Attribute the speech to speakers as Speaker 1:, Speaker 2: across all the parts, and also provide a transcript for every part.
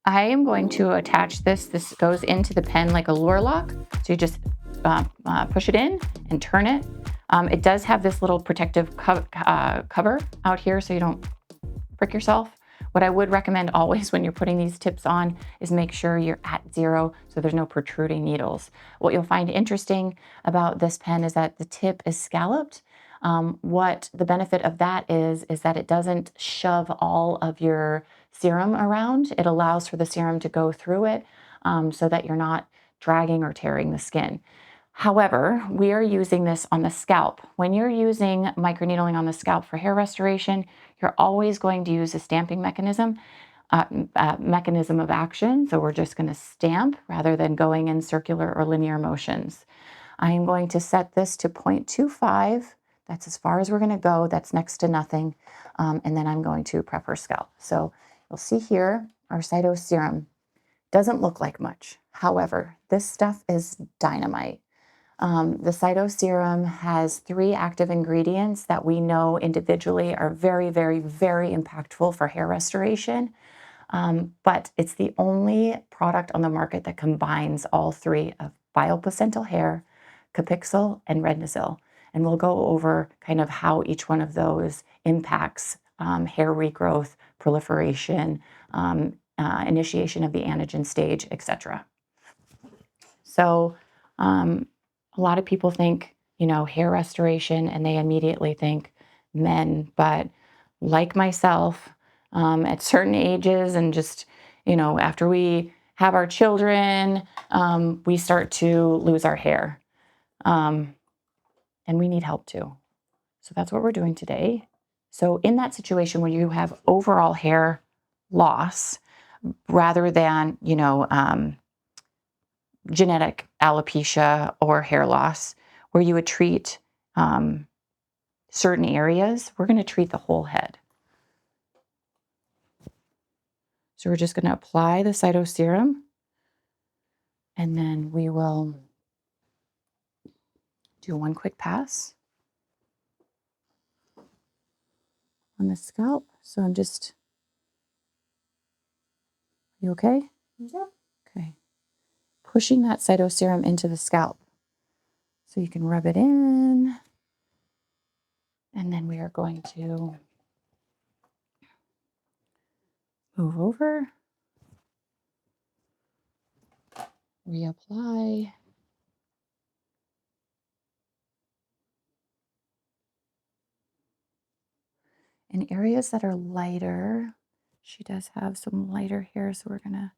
Speaker 1: I am going to attach this. This goes into the pen like a lure lock. So you just push it in and turn it. It does have this little protective cover out here so you don't prick yourself. What I would recommend always when you're putting these tips on is make sure you're at 0 so there's no protruding needles. What you'll find interesting about this pen is that the tip is scalloped. What the benefit of that is that it doesn't shove all of your serum around. It allows for the serum to go through it so that you're not dragging or tearing the skin. However, we are using this on the scalp. When you're using microneedling on the scalp for hair restoration, you're always going to use a stamping mechanism of action. So we're just going to stamp rather than going in circular or linear motions. I am going to set this to 0.25. That's as far as we're going to go. That's next to nothing. And then I'm going to prep her scalp. So you'll see here our CytoSerum. Doesn't look like much. However, this stuff is dynamite. The CytoSerum has 3 active ingredients that we know individually are very, very, very impactful for hair restoration. But it's the only product on the market that combines all 3 of bioplacental hair, capixyl, and rednisil. And we'll go over kind of how each one of those impacts hair regrowth, proliferation, initiation of the anagen stage, etc. So a lot of people think, hair restoration, and they immediately think men. But like myself, at certain ages and just, after we have our children, we start to lose our hair. And we need help too. So that's what we're doing today. So in that situation where you have overall hair loss, rather than, genetic alopecia or hair loss, where you would treat certain areas, we're going to treat the whole head. So we're just going to apply the CytoSerum, and then we will do one quick pass on the scalp. So I'm just, you okay? Yeah. Okay. Pushing that CytoSerum into the scalp. So you can rub it in, and then we are going to move over, reapply. In areas that are lighter, she does have some lighter hair, so we're going to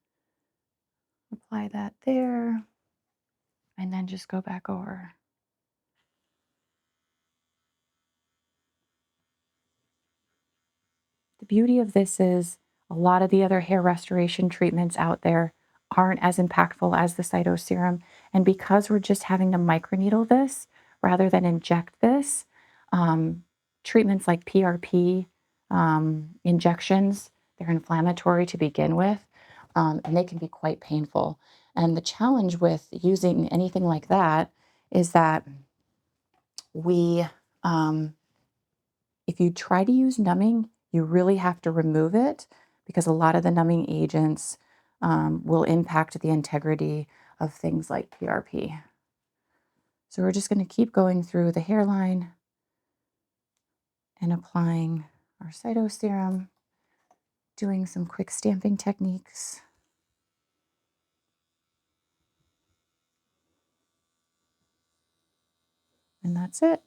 Speaker 1: apply that there, and then just go back over. The beauty of this is a lot of the other hair restoration treatments out there aren't as impactful as the CytoSerum, and because we're just having to microneedle this rather than inject this, treatments like PRP, injections, they're inflammatory to begin with, and they can be quite painful. And the challenge with using anything like that is that if you try to use numbing, you really have to remove it because a lot of the numbing agents will impact the integrity of things like PRP. So we're just going to keep going through the hairline and applying our CytoSerum, doing some quick stamping techniques. And that's it.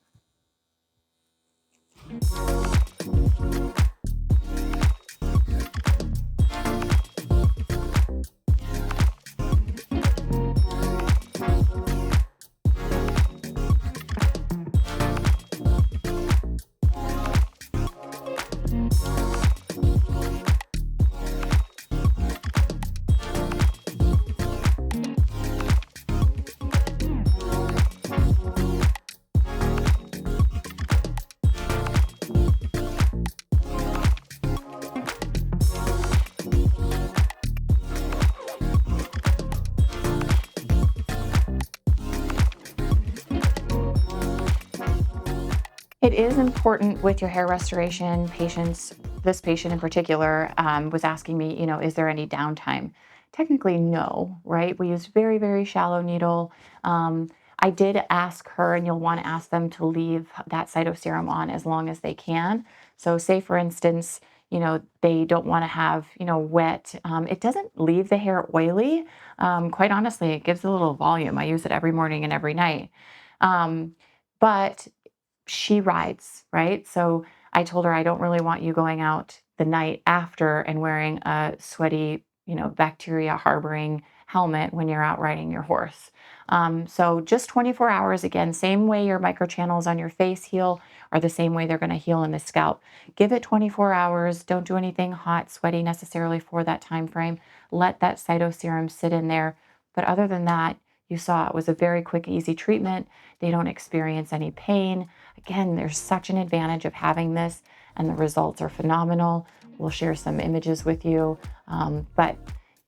Speaker 1: It is important with your hair restoration patients. This patient in particular was asking me, is there any downtime? Technically, no, right? We use very, very shallow needle. I did ask her, and you'll want to ask them to leave that cytoserum on as long as they can. So, say for instance, they don't want to have, wet. It doesn't leave the hair oily. Quite honestly, it gives a little volume. I use it every morning and every night. Um, but she rides, right? So I told her, I don't really want you going out the night after and wearing a sweaty, bacteria harboring helmet when you're out riding your horse. So just 24 hours again, same way your microchannels on your face heal are the same way they're going to heal in the scalp. Give it 24 hours. Don't do anything hot, sweaty necessarily for that time frame. Let that cytoserum sit in there. But other than that, you saw it was a very quick, easy treatment. They don't experience any pain. Again, there's such an advantage of having this, and the results are phenomenal. We'll share some images with you, but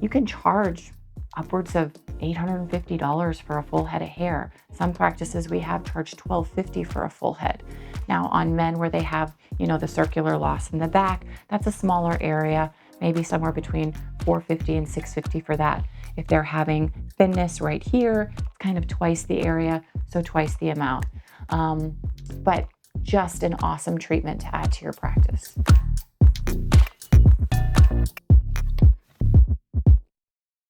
Speaker 1: you can charge upwards of $850 for a full head of hair. Some practices we have charge $1,250 for a full head. Now, on men where they have, the circular loss in the back, that's a smaller area, maybe somewhere between $450 and $650 for that. If they're having thinness right here, it's kind of twice the area, so twice the amount. But just an awesome treatment to add to your practice.